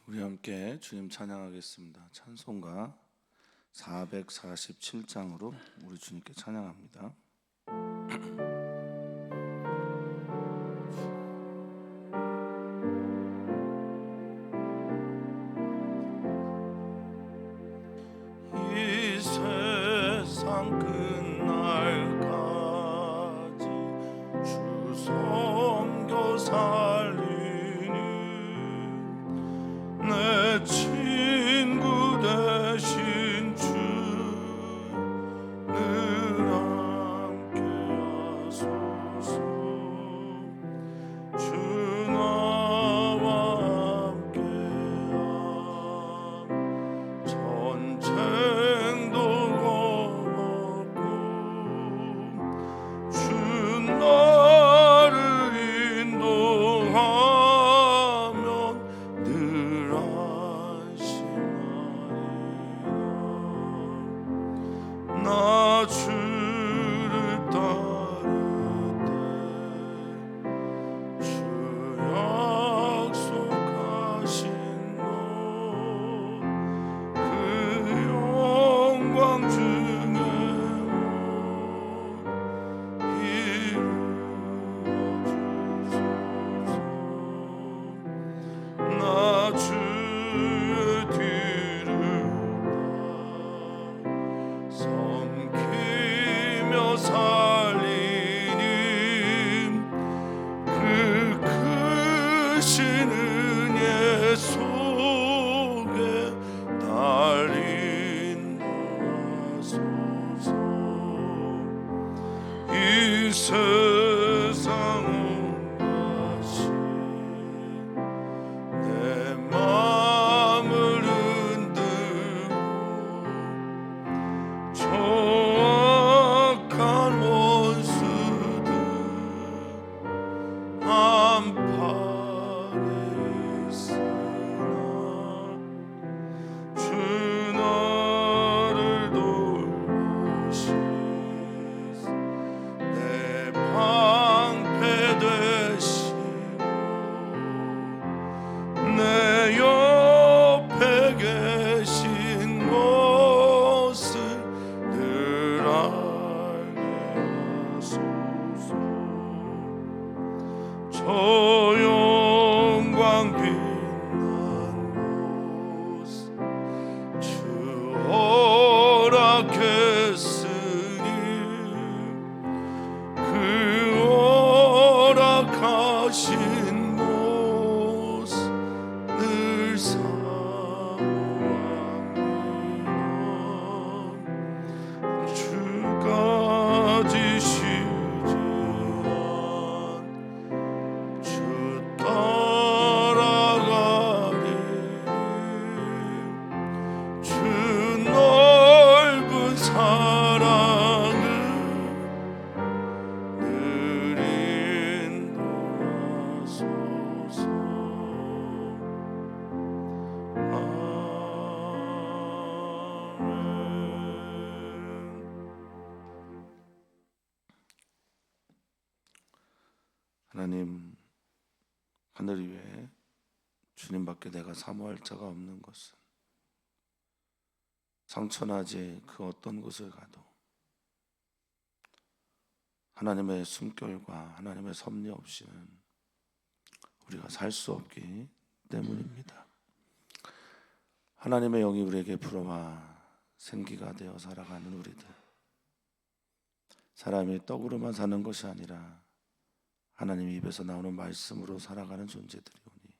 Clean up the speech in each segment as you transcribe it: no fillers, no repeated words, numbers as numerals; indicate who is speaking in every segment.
Speaker 1: 우리 함께 주님 찬양하겠습니다. 찬송가 447장으로 우리 주님께 찬양합니다. 이 세상 끝날까지 주 섬겨 살리니 내 친구 되신 주 늘 함께 하소서. 주 나와 함께함 전쟁도 없고 주 나를 인도하면 늘 안심하리라. 나 주를 따를 때 주 약속하신 것 그 영광 중에 이루어주소서. 나 주의 뒤를 섬기며 살리니 그 크신 은혜 속에 날 인도하소서. 이 세상 온 것이 내 마음을 흔들고 정확한 원수들 안팎에 있으나 주 나를 돌보시사 내 방패 되시고 내 옆에 계신 것을 늘 알게 하소서. 저 영광 빛난 곳 주 허락했으니 그 허락하신 곳 늘 사모합니다. 주가 지시지 주 따라가리. 주 넓은 사랑을 늘 인도하소서. 하나님, 하늘 위에 주님밖에 내가 사모할 자가 없는 것은 상처나지 그 어떤 곳을 가도 하나님의 숨결과 하나님의 섭리 없이는 우리가 살 수 없기 때문입니다. 하나님의 영이 우리에게 불어와 생기가 되어 살아가는 우리들, 사람이 떡으로만 사는 것이 아니라 하나님 입에서 나오는 말씀으로 살아가는 존재들이오니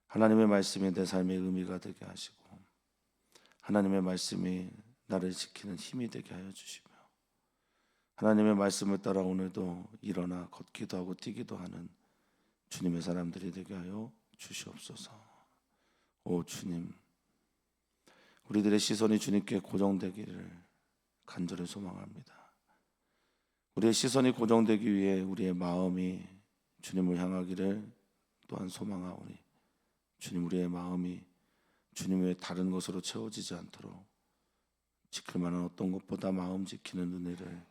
Speaker 1: 하나님의 말씀이 내 삶의 의미가 되게 하시고 하나님의 말씀이 나를 지키는 힘이 되게 하여 주시며 하나님의 말씀을 따라 오늘도 일어나 걷기도 하고 뛰기도 하는 주님의 사람들이 되게 하여 주시옵소서. 오 주님, 우리들의 시선이 주님께 고정되기를 간절히 소망합니다. 우리의 시선이 고정되기 위해 우리의 마음이 주님을 향하기를 또한 소망하오니 주님, 우리의 마음이 주님 외에 다른 것으로 채워지지 않도록 지킬 만한 어떤 것보다 마음 지키는 은혜를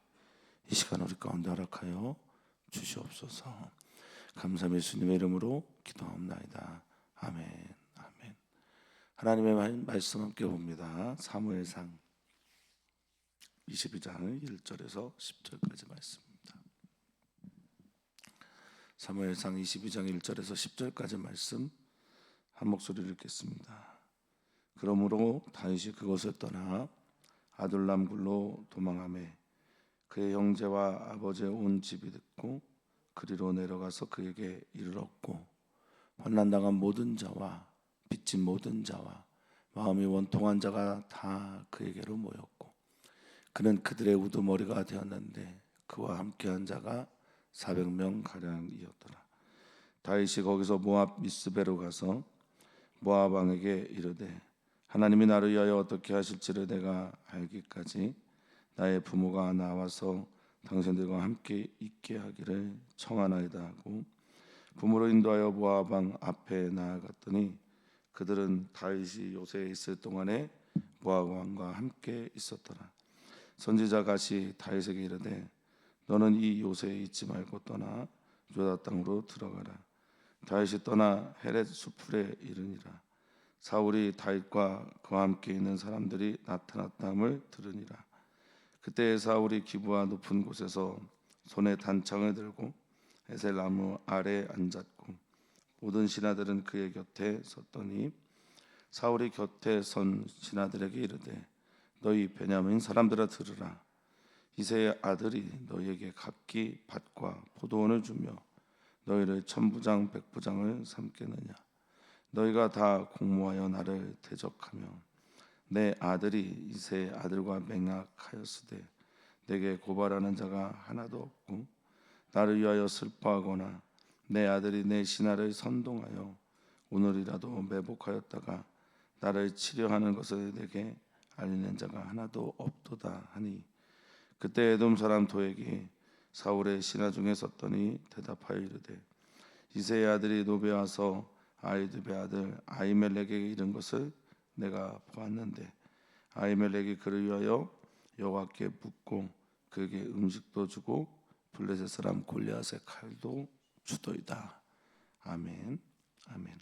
Speaker 1: 이 시간 우리 가운데 허락하여 주시옵소서. 감사함 예수님의 이름으로 기도하옵나이다. 아멘. 아멘. 하나님의 말씀 함께 봅니다. 사무엘상 22장 1절에서 10절까지 말씀입니다. 사무엘상 22장 1절에서 10절까지 말씀 한 목소리를 읽겠습니다. 그러므로 다윗이 그곳을 떠나 아둘람 굴로 도망하매 그의 형제와 아버지의 온 집이 듣고 그리로 내려가서 그에게 이르렀고 환난당한 모든 자와 빚진 모든 자와 마음이 원통한 자가 다 그에게로 모였고 그는 그들의 우두머리가 되었는데 그와 함께한 자가 400명 가량이었더라. 다윗이 거기서 모압 미스베로 가서 모압 왕에게 이르되 하나님이 나를 위하여 어떻게 하실지를 내가 알기까지 나의 부모가 나와서 당신들과 함께 있게 하기를 청하나이다 하고 부모로 인도하여 모압 왕 앞에 나아갔더니 그들은 다윗이 요새에 있을 동안에 모압 왕과 함께 있었더라. 선지자 갓이 다윗에게 이르되 너는 이 요새에 있지 말고 떠나 유다 땅으로 들어가라. 다윗이 떠나 헤렛 수풀에 이르니라. 사울이 다윗과 그와 함께 있는 사람들이 나타났다함을 들으니라. 그때 사울이 기브아 높은 곳에서 손에 단창을 들고 에셀 나무 아래 앉았고 모든 신하들은 그의 곁에 섰더니 사울이 곁에 선 신하들에게 이르되 너희 베냐민 사람들아 들으라. 이새의 아들이 너희에게 각기 밭과 포도원을 주며 너희를 천부장 백부장을 삼겠느냐. 너희가 다 공모하여 나를 대적하며 내 아들이 이새의 아들과 맹약하였으되 내게 고발하는 자가 하나도 없고 나를 위하여 슬퍼하거나 내 아들이 내 신하를 선동하여 오늘이라도 매복하였다가 나를 치려하는 것을 내게 알리는 자가 하나도 없도다 하니 그때 에돔 사람 도액이 사울의 신하 중에 섰더니 대답하여 이르되 이새의 아들이 노베 와서 아히두베 아들 아히멜렉에게 이른 것을 내가 보았는데 아히멜렉이 그를 위하여 여호와께 묻고 그에게 음식도 주고 블레셋 사람 골리앗의 칼도 주도이다. 아멘. 아멘.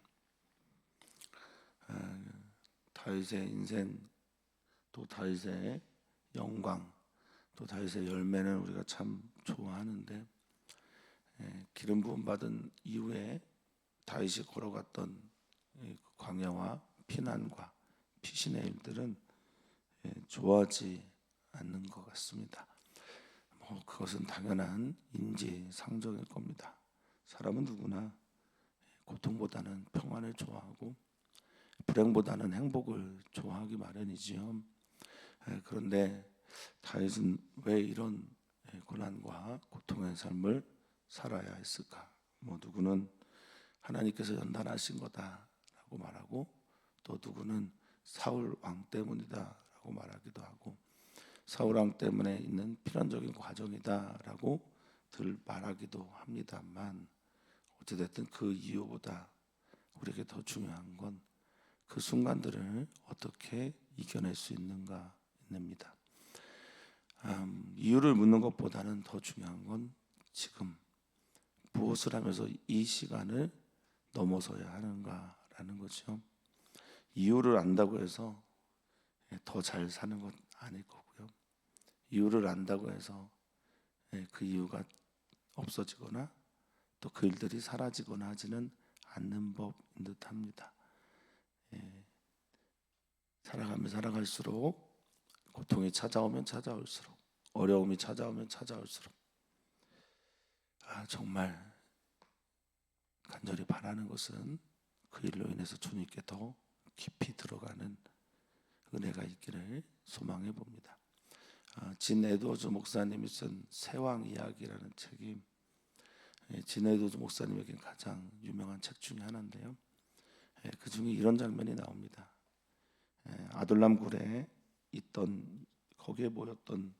Speaker 1: 다윗의 인생 또 다윗의 영광 또 다윗의 열매는 우리가 참 좋아하는데 기름 부음 받은 이후에 다윗이 걸어갔던 광야와 피난과 피신의 일들은 좋아하지 않는 것 같습니다. 그것은 당연한 인지상정일 겁니다. 사람은 누구나 고통보다는 평안을 좋아하고 불행보다는 행복을 좋아하기 마련이지요. 그런데 다윗은 왜 이런 고난과 고통의 삶을 살아야 했을까? 누구는 하나님께서 연단하신 거다라고 말하고 또 누구는 사울 왕 때문이다라고 말하기도 하고 사울 왕 때문에 있는 필연적인 과정이다라고 들 말하기도 합니다만 어찌됐든 그 이유보다 우리에게 더 중요한 건 그 순간들을 어떻게 이겨낼 수 있는가입니다. 이유를 묻는 것보다는 더 중요한 건 지금 무엇을 하면서 이 시간을 넘어서야 하는가라는 거죠. 이유를 안다고 해서 더 잘 사는 건 아닐 거고요. 이유를 안다고 해서 그 이유가 없어지거나 또 그 일들이 사라지거나 하지는 않는 법인 듯합니다. 살아갈수록 고통이 찾아오면 찾아올수록 어려움이 찾아오면 찾아올수록 정말 간절히 바라는 것은 그 일로 인해서 주님께 더 깊이 들어가는 은혜가 있기를 소망해 봅니다. 진 에드워즈 목사님이 쓴 새왕 이야기라는 책이 진 에드워즈 목사님에게 가장 유명한 책 중에 하나인데요. 그 중에 이런 장면이 나옵니다. 아둘람 굴에 있던 거기에 모였던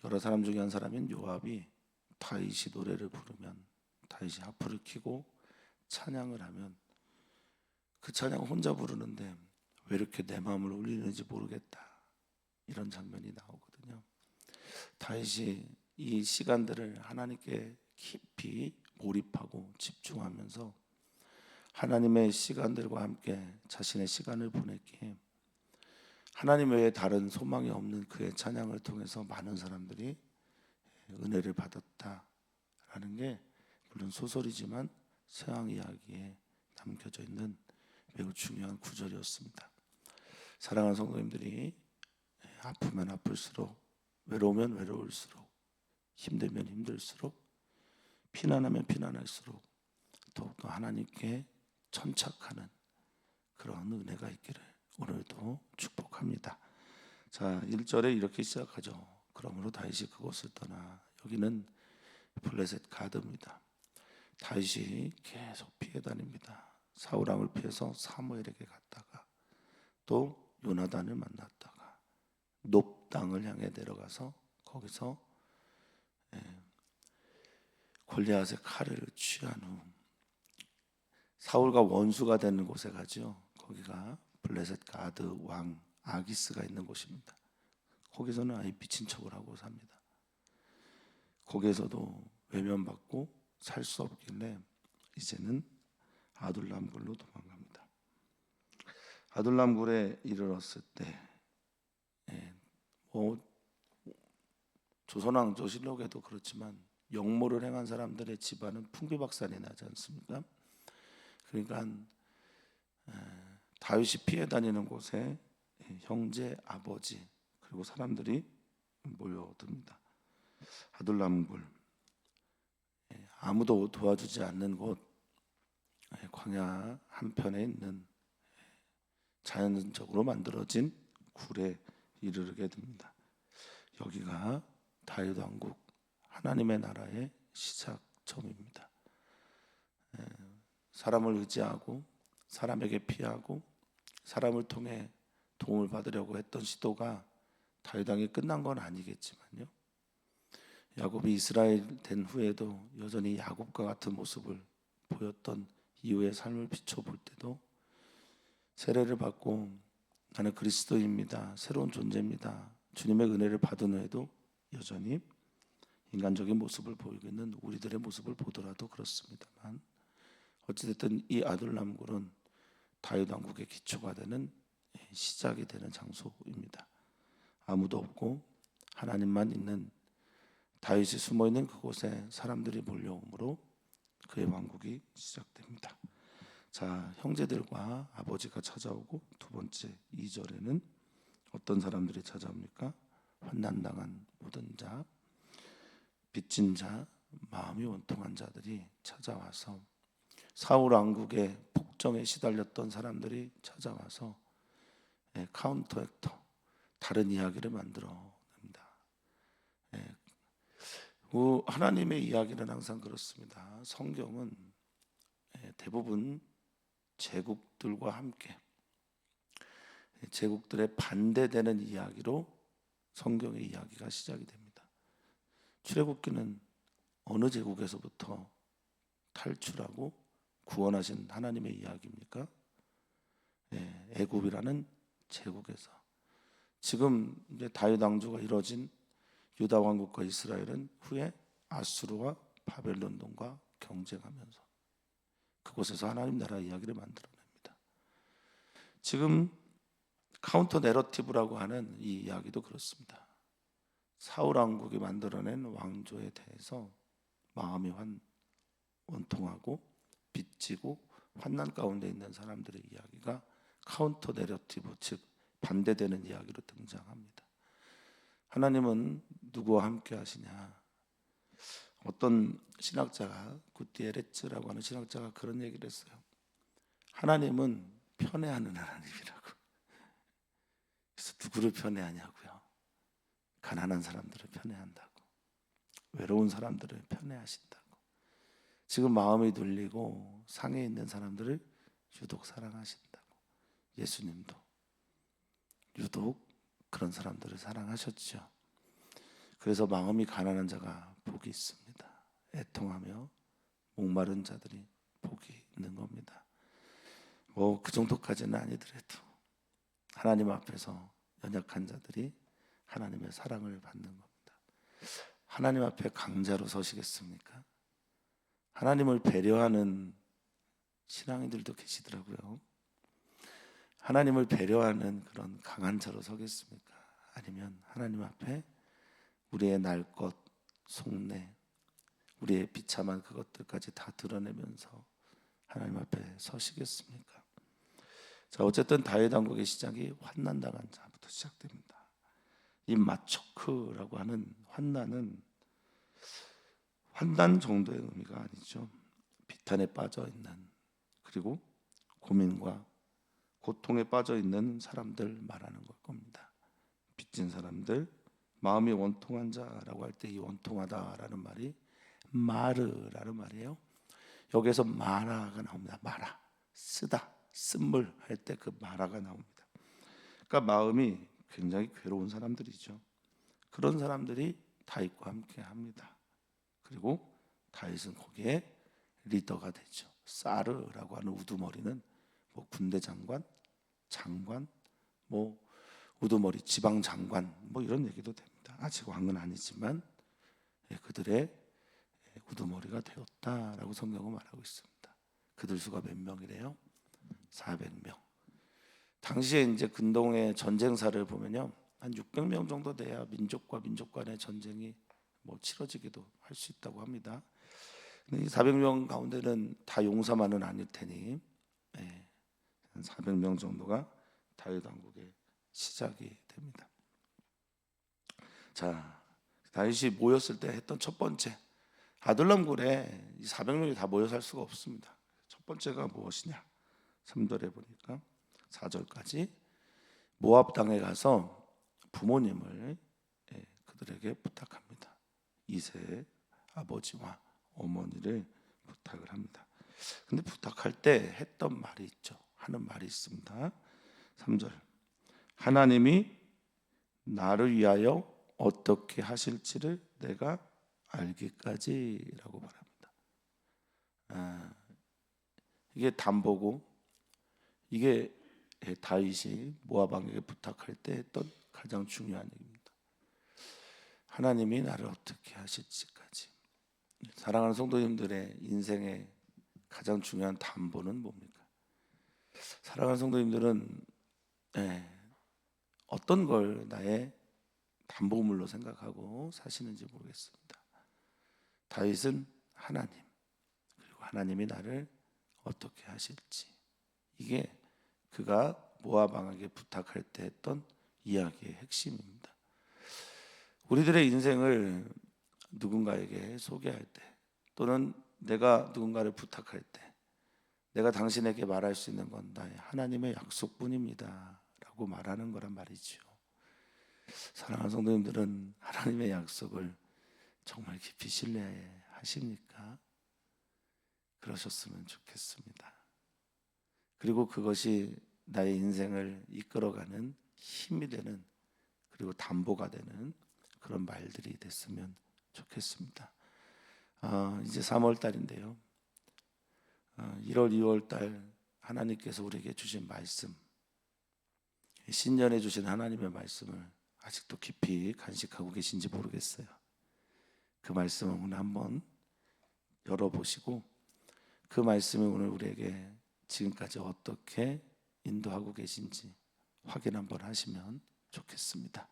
Speaker 1: 여러 사람 중에 한 사람인 요압이 다윗이 노래를 부르면 다윗이 하프를 켜고 찬양을 하면 그 찬양을 혼자 부르는데 왜 이렇게 내 마음을 울리는지 모르겠다 이런 장면이 나오거든요. 다윗이 이 시간들을 하나님께 깊이 몰입하고 집중하면서 하나님의 시간들과 함께 자신의 시간을 보냈기에 하나님 외에 다른 소망이 없는 그의 찬양을 통해서 많은 사람들이 은혜를 받았다라는 게 물론 소설이지만 서양 이야기에 남겨져 있는 매우 중요한 구절이었습니다. 사랑하는 성도님들이 아프면 아플수록, 외로우면 외로울수록, 힘들면 힘들수록, 피난하면 피난할수록 더욱더 하나님께 천착하는 그런 은혜가 있기를 오늘도 축복합니다. 자, 1절에 이렇게 시작하죠. 그러므로 다윗이 그곳을 떠나, 여기는 블레셋 가드입니다. 다윗이 계속 피해 다닙니다. 사울 왕을 피해서 사무엘에게 갔다가 또 요나단을 만났다가 높 땅을 향해 내려가서 거기서 골리앗의 칼을 취한 후 사울과 원수가 되는 곳에 가죠. 거기가 블레셋 가드 왕 아기스가 있는 곳입니다. 거기서는 아예 미친 척을 하고 삽니다. 거기에서도 외면받고 살 수 없길래 이제는 아둘람굴로 도망갑니다. 아둘람굴에 이르렀을 때 조선왕조실록에도 그렇지만 역모를 행한 사람들의 집안은 풍비박산이 나지 않습니까? 그러니까 다윗이 피해 다니는 곳에 형제, 아버지 그리고 사람들이 모여듭니다. 아둘람굴, 아무도 도와주지 않는 곳, 광야 한편에 있는 자연적으로 만들어진 굴에 이르게 됩니다. 여기가 다윗 왕국, 하나님의 나라의 시작점입니다. 사람을 의지하고 사람에게 피하고 사람을 통해 도움을 받으려고 했던 시도가 다윗 왕이 끝난 건 아니겠지만요. 야곱이 이스라엘 된 후에도 여전히 야곱과 같은 모습을 보였던 이후의 삶을 비춰볼 때도 세례를 받고 나는 그리스도입니다, 새로운 존재입니다, 주님의 은혜를 받은 후에도 여전히 인간적인 모습을 보이고 있는 우리들의 모습을 보더라도 그렇습니다만, 어찌됐든 이 아둘람굴은 다윗 왕국의 기초가 되는 시작이 되는 장소입니다. 아무도 없고 하나님만 있는, 다윗이 숨어있는 그곳에 사람들이 몰려오므로 그의 왕국이 시작됩니다. 자, 형제들과 아버지가 찾아오고, 두 번째 2절에는 어떤 사람들이 찾아옵니까? 환난당한 모든 자, 빚진 자, 마음이 원통한 자들이 찾아와서, 사울 왕국의 폭정에 시달렸던 사람들이 찾아와서 카운터 액터, 다른 이야기를 만들어냅니다. 하나님의 이야기는 항상 그렇습니다. 성경은 대부분 제국들과 함께 제국들의 반대되는 이야기로 성경의 이야기가 시작이 됩니다. 출애굽기는 어느 제국에서부터 탈출하고 구원하신 하나님의 이야기입니까? 애굽이라는 제국에서. 지금 이제 다윗 왕조가 이뤄진 유다 왕국과 이스라엘은 후에 아수르와 바벨론과 경쟁하면서 그곳에서 하나님 나라 이야기를 만들어냅니다. 지금 카운터 내러티브라고 하는 이 이야기도 그렇습니다. 사울 왕국이 만들어낸 왕조에 대해서 마음이 원통하고 빚지고 환난 가운데 있는 사람들의 이야기가 카운터 내러티브, 즉 반대되는 이야기로 등장합니다. 하나님은 누구와 함께 하시냐? 어떤 신학자가, 구티에레츠라고 하는 신학자가 그런 얘기를 했어요. 하나님은 편애하는 하나님이라고. 그래서 누구를 편애하냐고요? 가난한 사람들을 편애한다고, 외로운 사람들을 편애하신다고, 지금 마음이 눌리고 상해 있는 사람들을 유독 사랑하신다고. 예수님도 유독 그런 사람들을 사랑하셨죠. 그래서 마음이 가난한 자가 복이 있습니다. 애통하며 목마른 자들이 복이 있는 겁니다. 그 정도까지는 아니더라도 하나님 앞에서 연약한 자들이 하나님의 사랑을 받는 겁니다. 하나님 앞에 강자로 서시겠습니까? 하나님을 배려하는 신앙인들도 계시더라고요. 하나님을 배려하는 그런 강한 자로 서겠습니까? 아니면 하나님 앞에 우리의 날 것, 속내, 우리의 비참한 그것들까지 다 드러내면서 하나님 앞에 서시겠습니까? 자, 어쨌든 다윗 왕국의 시작이 환난당한 자부터 시작됩니다. 이 마초크라고 하는 환난은 환난 정도의 의미가 아니죠. 비탄에 빠져 있는, 그리고 고민과 고통에 빠져 있는 사람들 말하는 걸 겁니다. 빚진 사람들, 마음이 원통한 자라고 할 때 이 원통하다라는 말이 마르라는 말이에요. 여기에서 마라가 나옵니다. 마라, 쓰다, 쓴물 할 때 그 마라가 나옵니다. 그러니까 마음이 굉장히 괴로운 사람들이죠. 그런 사람들이 다윗과 함께 합니다. 그리고 다윗은 거기에 리더가 되죠. 사르라고 하는 우두머리는 뭐 군대 장관, 장관, 뭐 우두머리 지방 장관, 뭐 이런 얘기도 됩니다. 아직 왕은 아니지만 그들의 우두머리가 되었다라고 성경은 말하고 있습니다. 그들 수가 몇 명이래요? 400명. 당시에 이제 근동의 전쟁사를 보면요, 한 600명 정도 돼야 민족과 민족 간의 전쟁이 뭐 치러지기도 할 수 있다고 합니다. 근데 이 400명 가운데는 다 용사만은 아닐 테니 한 400명 정도가 다윗 왕국의 시작이 됩니다. 자, 다윗이 모였을 때 했던 첫 번째, 아둘람 굴에 이 400명이 다 모여 살 수가 없습니다. 첫 번째가 무엇이냐? 3절에 보니까 4절까지 모압 땅에 가서 부모님을 그들에게 부탁합니다. 이세 아버지와 어머니를 부탁을 합니다. 근데 부탁할 때 했던 말이 있죠. 하는 말이 있습니다. 3절, 하나님이 나를 위하여 어떻게 하실지를 내가 알기까지라고 말합니다. 이게 담보고, 이게 다윗이 모압 왕에게 부탁할 때 했던 가장 중요한 얘기입니다. 하나님이 나를 어떻게 하실지까지. 사랑하는 성도님들의 인생의 가장 중요한 담보는 뭡니까? 사랑하는 성도님들은 어떤 걸 나의 담보물로 생각하고 사시는지 모르겠습니다. 다윗은 하나님, 그리고 하나님이 나를 어떻게 하실지, 이게 그가 모압 왕에게 부탁할 때 했던 이야기의 핵심입니다. 우리들의 인생을 누군가에게 소개할 때, 또는 내가 누군가를 부탁할 때, 내가 당신에게 말할 수 있는 건 나의 하나님의 약속뿐입니다 라고 말하는 거란 말이죠. 사랑하는 성도님들은 하나님의 약속을 정말 깊이 신뢰하십니까? 그러셨으면 좋겠습니다. 그리고 그것이 나의 인생을 이끌어가는 힘이 되는, 그리고 담보가 되는 그런 말들이 됐으면 좋겠습니다. 이제 3월 달인데요. 1월, 2월 달 하나님께서 우리에게 주신 말씀, 신년에 주신 하나님의 말씀을 아직도 깊이 간직하고 계신지 모르겠어요. 그 말씀을 오늘 한번 열어보시고, 그 말씀이 오늘 우리에게 지금까지 어떻게 인도하고 계신지 확인 한번 하시면 좋겠습니다.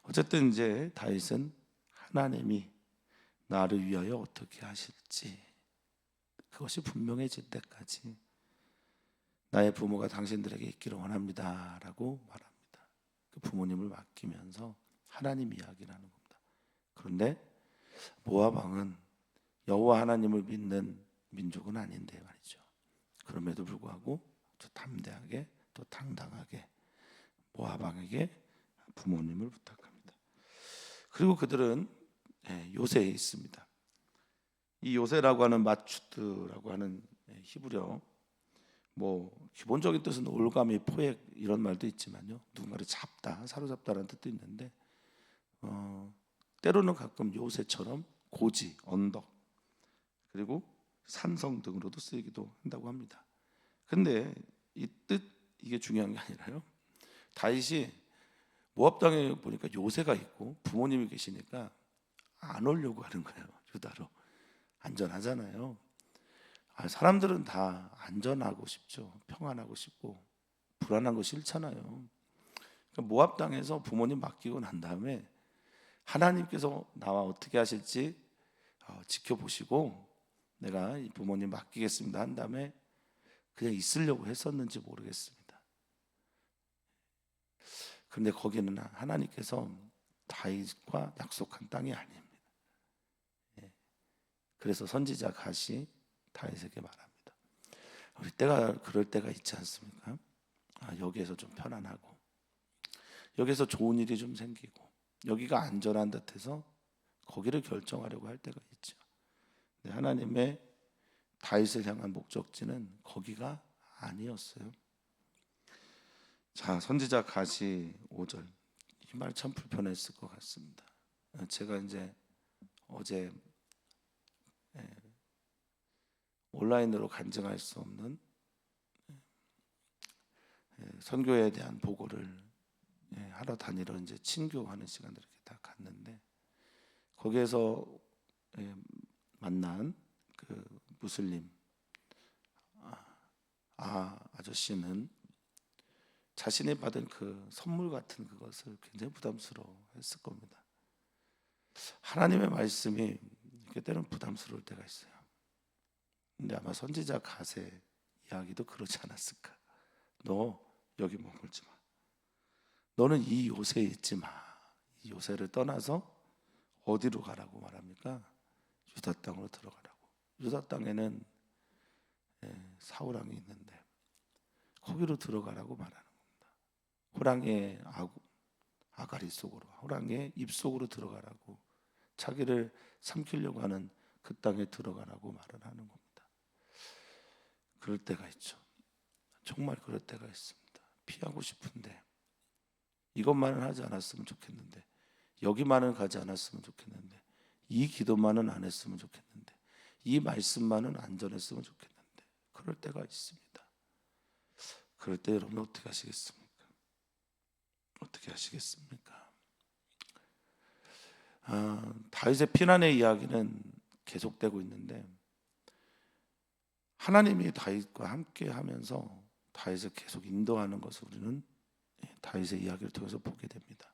Speaker 1: 어쨌든 이제 다윗은 하나님이 나를 위하여 어떻게 하실지, 그것이 분명해질 때까지 나의 부모가 당신들에게 있기를 원합니다 라고 말합니다. 그 부모님을 맡기면서 하나님 이야기를 하는 겁니다. 그런데 모압 왕은 여호와 하나님을 믿는 민족은 아닌데 말이죠. 그럼에도 불구하고 또 담대하게, 또 당당하게 모압 왕에게 부모님을 부탁합니다. 그리고 그들은 요새에 있습니다. 이 요새라고 하는 마추트라고 하는 히브리어, 뭐 기본적인 뜻은 올가미, 포획 이런 말도 있지만요, 누군가를 잡다, 사로잡다라는 뜻도 있는데 때로는 가끔 요새처럼 고지, 언덕, 그리고 산성 등으로도 쓰이기도 한다고 합니다. 근데 이 뜻, 이게 중요한 게 아니라요, 다윗이 모압 땅에 보니까 요새가 있고 부모님이 계시니까 안 오려고 하는 거예요. 유다로. 안전하잖아요. 사람들은 다 안전하고 싶죠. 평안하고 싶고 불안한 거 싫잖아요. 그러니까 모압 땅에서 부모님 맡기고 난 다음에 하나님께서 나와 어떻게 하실지 지켜보시고 내가 이 부모님 맡기겠습니다 한 다음에 그냥 있으려고 했었는지 모르겠습니다. 그런데 거기는 하나님께서 다윗과 약속한 땅이 아닙니다. 그래서 선지자 갓이 다윗에게 말합니다. 우리 때가 그럴 때가 있지 않습니까? 여기에서 좀 편안하고 여기서 좋은 일이 좀 생기고 여기가 안전한 듯해서 거기를 결정하려고 할 때가 있죠. 하나님의 다윗을 향한 목적지는 거기가 아니었어요. 자, 선지자 갓이 5절 이 말 참 불편했을 것 같습니다. 제가 이제 어제 온라인으로 간증할 수 없는 선교에 대한 보고를 하러 다니러 이제 친교하는 시간을 이렇게 다 갔는데 거기에서 만난 그 무슬림 아저씨는 자신이 받은 그 선물 같은 그것을 굉장히 부담스러워했을 겁니다. 하나님의 말씀이 때로는 부담스러울 때가 있어요. 근데 아마 선지자 갓의 이야기도 그렇지 않았을까. 너 여기 머물지 마. 너는 이 요새에 있지 마. 이 요새를 떠나서 어디로 가라고 말합니까? 유다 땅으로 들어가라고. 유다 땅에는 사울 왕이 있는데 거기로 들어가라고 말하는 겁니다. 호랑이의 아가리 속으로, 호랑이의 입 속으로 들어가라고, 자기를 삼키려고 하는 그 땅에 들어가라고 말을 하는 겁니다. 그럴 때가 있죠. 정말 그럴 때가 있습니다. 피하고 싶은데 이것만은 하지 않았으면 좋겠는데 여기만은 가지 않았으면 좋겠는데 이 기도만은 안 했으면 좋겠는데 이 말씀만은 안 전했으면 좋겠는데 그럴 때가 있습니다. 그럴 때 여러분 어떻게 하시겠습니까? 어떻게 하시겠습니까? 다윗의 피난의 이야기는 계속되고 있는데 하나님이 다윗과 함께 하면서 다윗을 계속 인도하는 것을 우리는 다윗의 이야기를 통해서 보게 됩니다.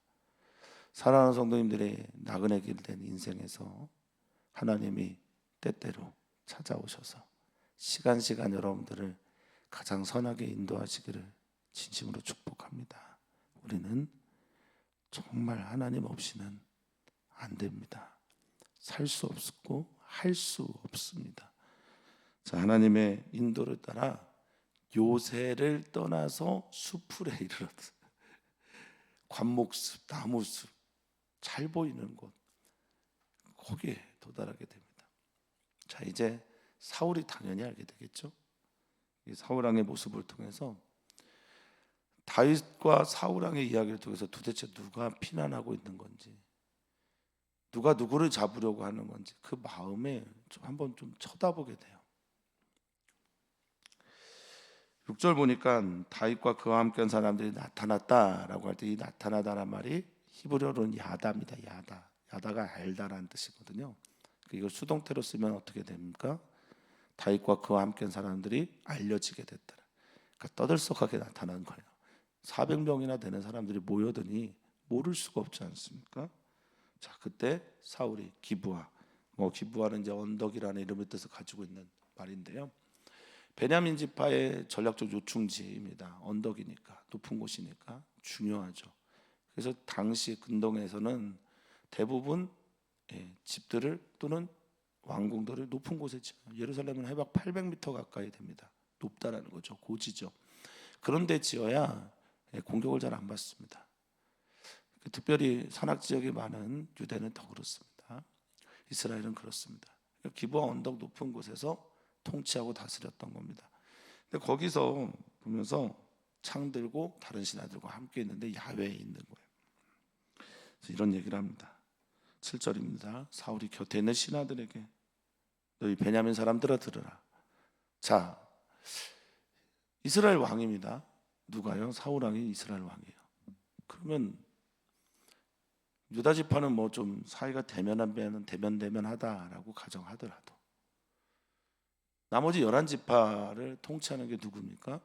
Speaker 1: 사랑하는 성도님들의 나그네 길 된 인생에서 하나님이 때때로 찾아오셔서 시간 여러분들을 가장 선하게 인도하시기를 진심으로 축복합니다. 우리는 정말 하나님 없이는 안 됩니다. 살 수 없고 할 수 없습니다. 자, 하나님의 인도를 따라 요새를 떠나서 숲풀에 이르렀어요. 관목숲, 나무숲, 잘 보이는 곳, 거기에 도달하게 됩니다. 자, 이제 사울이 당연히 알게 되겠죠. 이 사울 왕의 모습을 통해서 다윗과 사울 왕의 이야기를 통해서 도대체 누가 피난하고 있는 건지, 누가 누구를 잡으려고 하는 건지 그 마음에 좀 한번 좀 쳐다보게 돼요. 6절 보니까 다윗과 그와 함께한 사람들이 나타났다라고 할 때 이 나타나다란 말이 히브리어로는 야다입니다. 야다가 알다라는 뜻이거든요. 이걸 수동태로 쓰면 어떻게 됩니까? 다윗과 그와 함께한 사람들이 알려지게 됐다. 그러니까 떠들썩하게 나타난 거예요. 400명이나 되는 사람들이 모여드니 모를 수가 없지 않습니까? 자, 그때 사울이 기브아는 이제 언덕이라는 이름의 뜻을 가지고 있는 말인데요. 베냐민 지파의 전략적 요충지입니다. 언덕이니까, 높은 곳이니까 중요하죠. 그래서 당시 근동에서는 대부분 집들을 또는 왕궁들을 높은 곳에 지어요. 예루살렘은 해박 800m 가까이 됩니다. 높다라는 거죠. 고지죠. 그런데 지어야 공격을 잘 안 받습니다. 특별히 산악 지역이 많은 유대는 더 그렇습니다. 이스라엘은 그렇습니다. 기브아 언덕 높은 곳에서 통치하고 다스렸던 겁니다. 근데 거기서 보면서 창 들고 다른 신하들과 함께 있는데 야외에 있는 거예요. 그래서 이런 얘기를 합니다. 7절입니다. 사울이 곁에 있는 신하들에게 너희 베냐민 사람들아 들으라. 자, 이스라엘 왕입니다. 누가요? 사울 왕이 이스라엘 왕이에요. 그러면 유다 지파는 뭐 좀 사이가 대면하다라고 가정하더라도 나머지 11지파를 통치하는 게 누굽니까?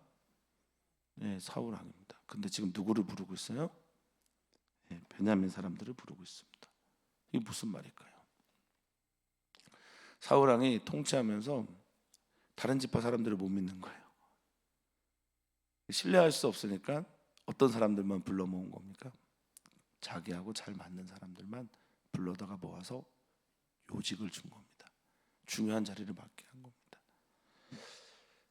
Speaker 1: 네, 사울 왕입니다. 근데 지금 누구를 부르고 있어요? 네, 베냐민 사람들을 부르고 있습니다. 이게 무슨 말일까요? 사울 왕이 통치하면서 다른 지파 사람들을 못 믿는 거예요. 신뢰할 수 없으니까 어떤 사람들만 불러 모은 겁니까? 자기하고 잘 맞는 사람들만 불러다가 모아서 요직을 준 겁니다. 중요한 자리를 맡게 한 겁니다.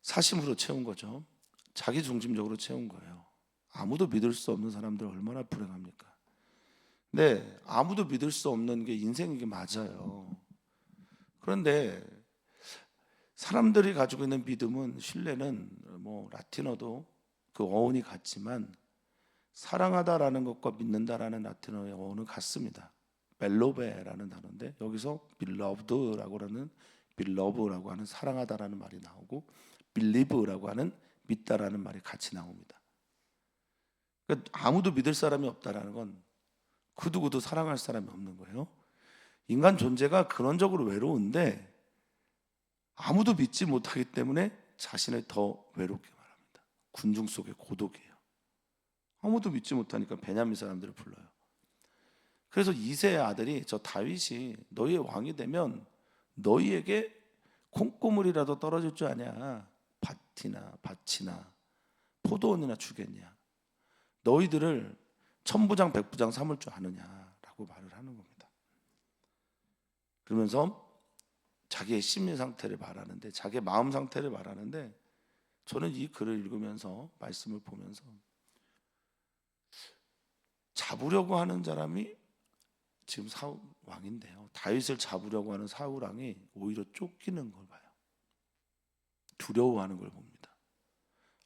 Speaker 1: 사심으로 채운 거죠. 자기 중심적으로 채운 거예요. 아무도 믿을 수 없는 사람들 얼마나 불행합니까? 네, 아무도 믿을 수 없는 게 인생이게 맞아요. 그런데 사람들이 가지고 있는 믿음은, 신뢰는 뭐 라틴어도 그 어원이 같지만 사랑하다라는 것과 믿는다라는 라틴어의 어원은 같습니다. 벨로베라는 단어인데 여기서 beloved라고 하는 사랑하다라는 말이 나오고 believe라고 하는 믿다라는 말이 같이 나옵니다. 그러니까 아무도 믿을 사람이 없다라는 건 그 누구도 사랑할 사람이 없는 거예요. 인간 존재가 근원적으로 외로운데 아무도 믿지 못하기 때문에 자신을 더 외롭게 말합니다. 군중 속의 고독이에요. 아무도 믿지 못하니까 베냐민 사람들을 불러요. 그래서 이새의 아들이, 저 다윗이 너희의 왕이 되면 너희에게 콩고물이라도 떨어질 줄 아냐? 밭이나 포도원이나 주겠냐? 너희들을 천부장 백부장 삼을 줄 아느냐라고 말을 하는 겁니다. 그러면서 자기의 심리 상태를 말하는데, 자기의 마음 상태를 말하는데, 저는 이 글을 읽으면서, 말씀을 보면서 잡으려고 하는 사람이 지금 사울 왕인데요, 다윗을 잡으려고 하는 사울 왕이 오히려 쫓기는 걸 봐요. 두려워하는 걸 봅니다.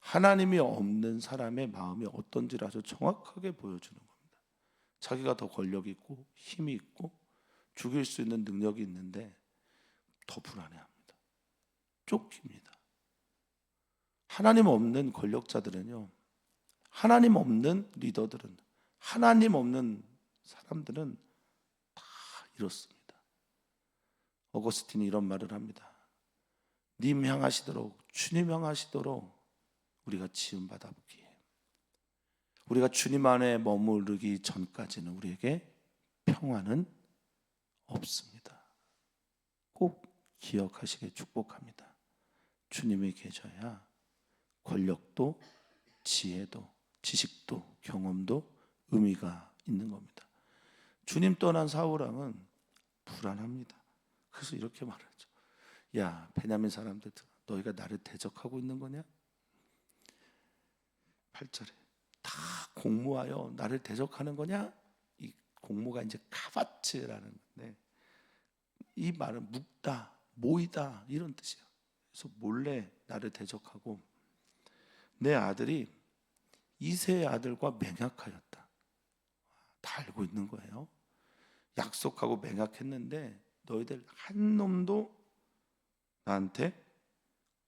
Speaker 1: 하나님이 없는 사람의 마음이 어떤지를 아주 정확하게 보여주는 겁니다. 자기가 더 권력이 있고 힘이 있고 죽일 수 있는 능력이 있는데 더 불안해합니다. 쫓깁니다. 하나님 없는 권력자들은요, 하나님 없는 리더들은, 하나님 없는 사람들은 다 이렇습니다. 어거스틴이 이런 말을 합니다. 님 향하시도록, 주님 향하시도록 우리가 지음받았기에, 우리가 주님 안에 머무르기 전까지는 우리에게 평화는 없습니다. 꼭 기억하시길 축복합니다. 주님이 계셔야 권력도 지혜도 지식도 경험도 의미가 있는 겁니다. 주님 떠난 사울왕은 불안합니다. 그래서 이렇게 말하죠. 야, 베냐민 사람들, 너희가 나를 대적하고 있는 거냐? 8절에 다 공모하여 나를 대적하는 거냐? 이 공모가 이제 카바츠라는 건데, 이 말은 묵다, 모이다 이런 뜻이에요. 그래서 몰래 나를 대적하고 내 아들이 이새의 아들과 맹약하였다. 다 알고 있는 거예요. 약속하고 맹약했는데 너희들 한 놈도 나한테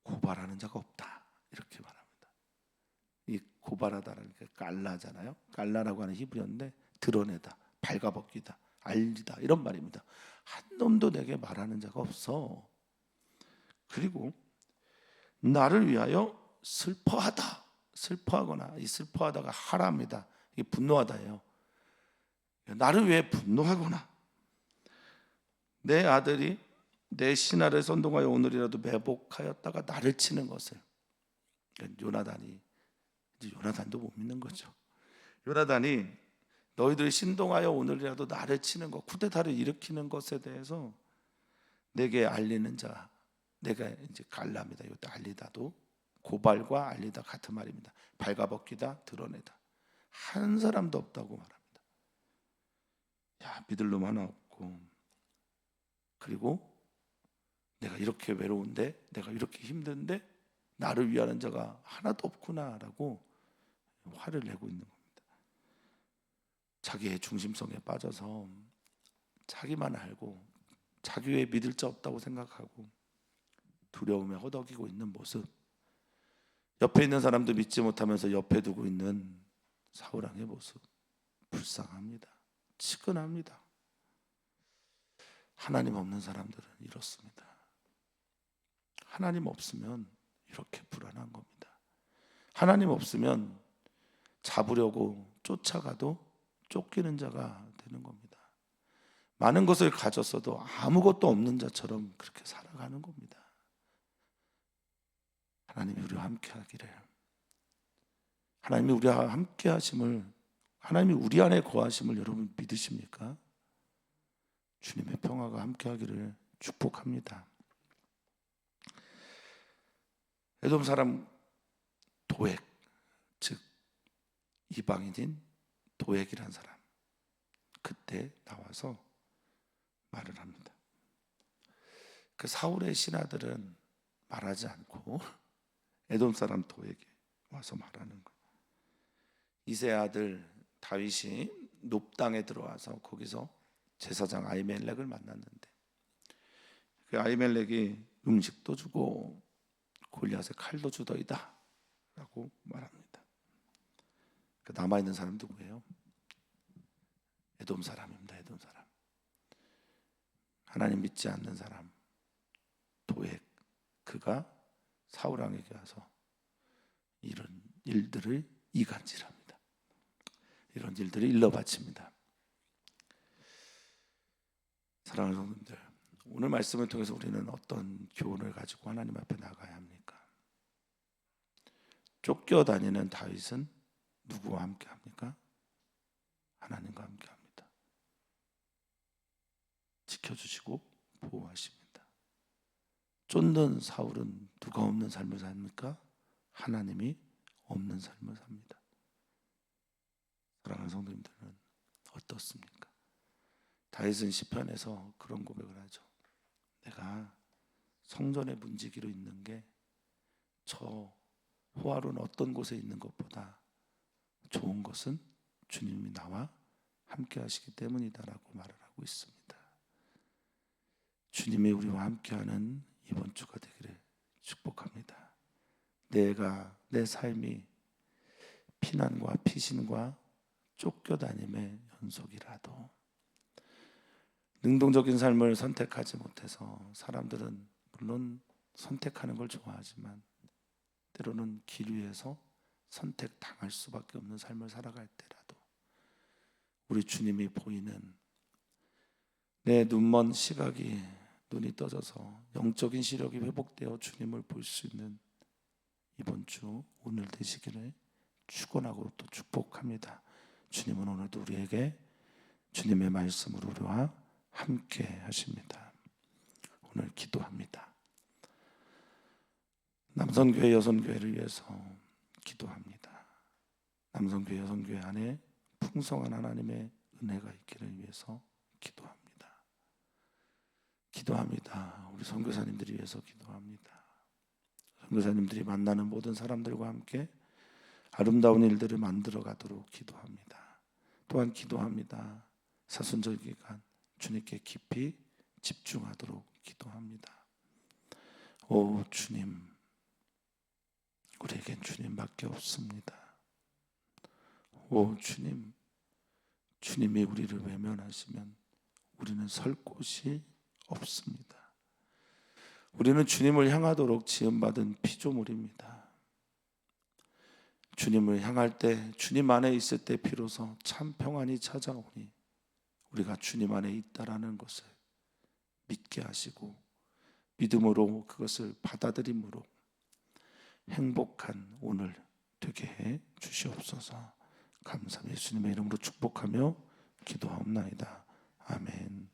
Speaker 1: 고발하는 자가 없다. 이렇게 말합니다. 이 고발하다라는 게 깔라잖아요. 깔라라고 하는 히브리어인데 드러내다, 발가벗기다, 알리다 이런 말입니다. 한 놈도 내게 말하는 자가 없어. 그리고 나를 위하여 슬퍼하다. 슬퍼하거나, 이 슬퍼하다가 하라입니다. 이게 분노하다예요. 나를 위해 분노하거나, 내 아들이 내 신하를 선동하여 오늘이라도 매복하였다가 나를 치는 것을, 요나단이, 이제 요나단도 못 믿는 거죠. 요나단이 너희들이 신동하여 오늘이라도 나를 치는 것, 쿠데타를 일으키는 것에 대해서 내게 알리는 자, 내가 이제 갈라입니다. 이것도 알리다도 고발과 알리다 같은 말입니다. 발가벗기다, 드러내다. 한 사람도 없다고 말합니다. 야, 믿을 놈 하나 없고, 그리고 내가 이렇게 외로운데, 내가 이렇게 힘든데 나를 위하는 자가 하나도 없구나라고 화를 내고 있는 겁니다. 자기의 중심성에 빠져서 자기만 알고 자기 외에 믿을 자 없다고 생각하고 두려움에 허덕이고 있는 모습, 옆에 있는 사람도 믿지 못하면서 옆에 두고 있는 사울왕의 모습, 불쌍합니다. 치근합니다. 하나님 없는 사람들은 이렇습니다. 하나님 없으면 이렇게 불안한 겁니다. 하나님 없으면 잡으려고 쫓아가도 쫓기는 자가 되는 겁니다. 많은 것을 가졌어도 아무것도 없는 자처럼 그렇게 살아가는 겁니다. 하나님이 우리와 함께 하기를, 하나님이 우리와 함께 하심을, 하나님이 우리 안에 거하심을 여러분 믿으십니까? 주님의 평화가 함께 하기를 축복합니다. 에돔 사람 도액, 즉 이방인인 도액이란 사람, 그때 나와서 말을 합니다. 그 사울의 신하들은 말하지 않고 에돔 사람 도액이 와서 말하는 거예요. 이세 아들 다윗이 놉 땅에 들어와서 거기서 제사장 아히멜렉을 만났는데, 그 아히멜렉이 음식도 주고 골리앗의 칼도 주더이다 라고 말합니다. 그 남아있는 사람 누구예요? 에돔 사람입니다. 에돔 사람, 하나님 믿지 않는 사람 도액, 그가 사울 왕에게 와서 이런 일들을 이간질합니다. 이런 일들을 일러 바칩니다. 사랑하는 성도님들, 오늘 말씀을 통해서 우리는 어떤 교훈을 가지고 하나님 앞에 나가야 합니까? 쫓겨다니는 다윗은 누구와 함께 합니까? 하나님과 함께 합니다. 지켜주시고 보호하십니다. 쫓는 사울은 누가 없는 삶을 삽니까? 하나님이 없는 삶을 삽니다. 사랑하는 성도님들은 어떻습니까? 다윗은 시편에서 그런 고백을 하죠. 내가 성전의 문지기로 있는 게 저 호화로운 어떤 곳에 있는 것보다 좋은 것은 주님이 나와 함께 하시기 때문이다라고 말을 하고 있습니다. 주님이 우리와 함께하는 이번 주가 되기를 축복합니다. 내 삶이 피난과 피신과 쫓겨다님의 연속이라도, 능동적인 삶을 선택하지 못해서 사람들은 물론 선택하는 걸 좋아하지만 때로는 길 위에서 선택당할 수밖에 없는 삶을 살아갈 때라도 우리 주님이 보이는, 내 눈먼 시각이 눈이 떠져서 영적인 시력이 회복되어 주님을 볼 수 있는 이번 주 오늘 되시기를 축원하고 또 축복합니다. 주님은 오늘도 우리에게 주님의 말씀으로 우리와 함께 하십니다. 오늘 기도합니다. 남성교회 여성교회를 위해서 기도합니다. 남성교회 여성교회 안에 풍성한 하나님의 은혜가 있기를 위해서 기도합니다. 기도합니다. 우리 선교사님들이 위해서 기도합니다. 선교사님들이 만나는 모든 사람들과 함께 아름다운 일들을 만들어 가도록 기도합니다. 또한 기도합니다. 사순절 기간 주님께 깊이 집중하도록 기도합니다. 오 주님, 우리에겐 주님밖에 없습니다. 오 주님, 주님이 우리를 외면하시면 우리는 설 곳이 없습니다. 우리는 주님을 향하도록 지음받은 피조물입니다. 주님을 향할 때, 주님 안에 있을 때 비로소 참 평안이 찾아오니 우리가 주님 안에 있다라는 것을 믿게 하시고 믿음으로 그것을 받아들임으로 행복한 오늘 되게 해 주시옵소서. 감사합니다. 예수님의 이름으로 축복하며 기도하옵나이다. 아멘.